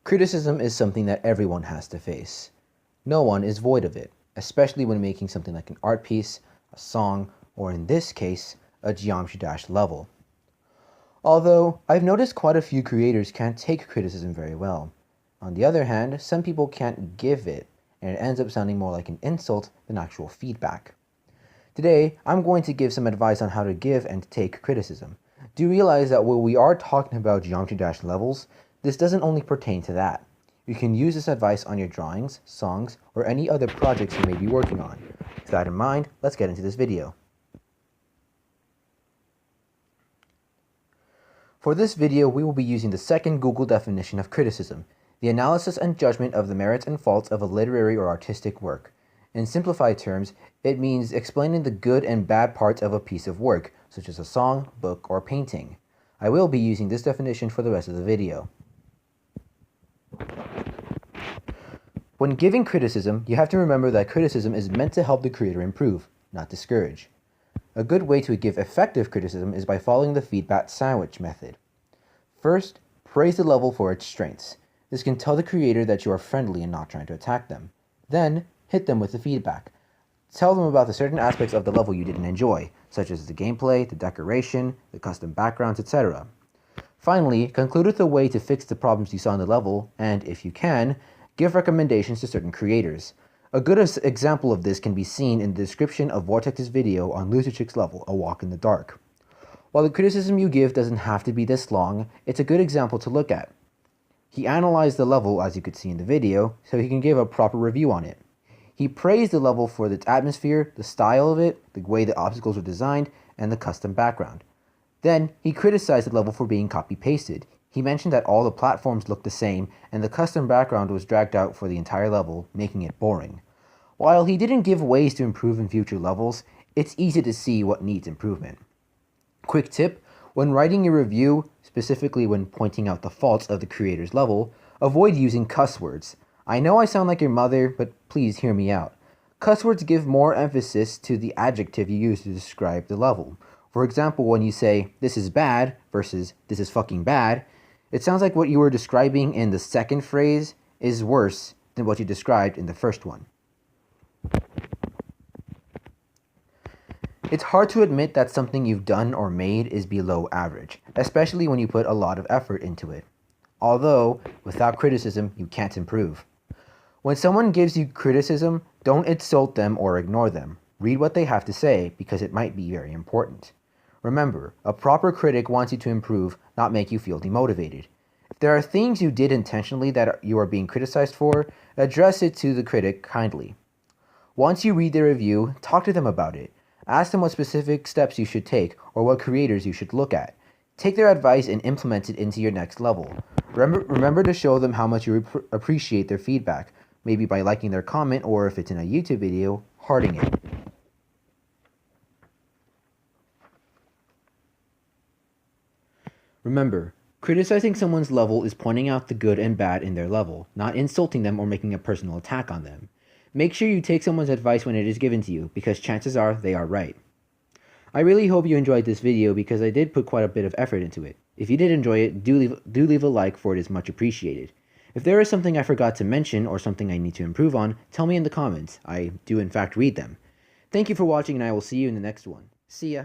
Criticism is something that everyone has to face. No one is void of it, especially when making something like an art piece, a song, or in this case, a Geometry Dash level. Although, I've noticed quite a few creators can't take criticism very well. On the other hand, some people can't give it, and it ends up sounding more like an insult than actual feedback. Today, I'm going to give some advice on how to give and take criticism. Do realize that when we are talking about Geometry Dash levels, this doesn't only pertain to that. You can use this advice on your drawings, songs, or any other projects you may be working on. With that in mind, let's get into this video. For this video, we will be using the second Google definition of criticism, the analysis and judgment of the merits and faults of a literary or artistic work. In simplified terms, it means explaining the good and bad parts of a piece of work, such as a song, book, or painting. I will be using this definition for the rest of the video. When giving criticism, you have to remember that criticism is meant to help the creator improve, not discourage. A good way to give effective criticism is by following the feedback sandwich method. First, praise the level for its strengths. This can tell the creator that you are friendly and not trying to attack them. Then, hit them with the feedback. Tell them about the certain aspects of the level you didn't enjoy, such as the gameplay, the decoration, the custom backgrounds, etc. Finally, conclude with a way to fix the problems you saw in the level, and, if you can, give recommendations to certain creators. A good example of this can be seen in the description of Vortex's video on Lucerchick's level, A Walk in the Dark. While the criticism you give doesn't have to be this long, it's a good example to look at. He analyzed the level, as you could see in the video, so he can give a proper review on it. He praised the level for its atmosphere, the style of it, the way the obstacles were designed, and the custom background. Then, he criticized the level for being copy-pasted. He mentioned that all the platforms looked the same, and the custom background was dragged out for the entire level, making it boring. While he didn't give ways to improve in future levels, it's easy to see what needs improvement. Quick tip, when writing your review, specifically when pointing out the faults of the creator's level, avoid using cuss words. I know I sound like your mother, but please hear me out. Cuss words give more emphasis to the adjective you use to describe the level. For example, when you say, "this is bad," versus "this is fucking bad," it sounds like what you were describing in the second phrase is worse than what you described in the first one. It's hard to admit that something you've done or made is below average, especially when you put a lot of effort into it. Although, without criticism, you can't improve. When someone gives you criticism, don't insult them or ignore them. Read what they have to say because it might be very important. Remember, a proper critic wants you to improve, not make you feel demotivated. If there are things you did intentionally that you are being criticized for, address it to the critic kindly. Once you read their review, talk to them about it. Ask them what specific steps you should take or what creators you should look at. Take their advice and implement it into your next level. Remember to show them how much you appreciate their feedback, maybe by liking their comment, or if it's in a YouTube video, hearting it. Remember, criticizing someone's level is pointing out the good and bad in their level, not insulting them or making a personal attack on them. Make sure you take someone's advice when it is given to you, because chances are they are right. I really hope you enjoyed this video because I did put quite a bit of effort into it. If you did enjoy it, do leave a like, for it is much appreciated. If there is something I forgot to mention or something I need to improve on, tell me in the comments. I do in fact read them. Thank you for watching, and I will see you in the next one. See ya!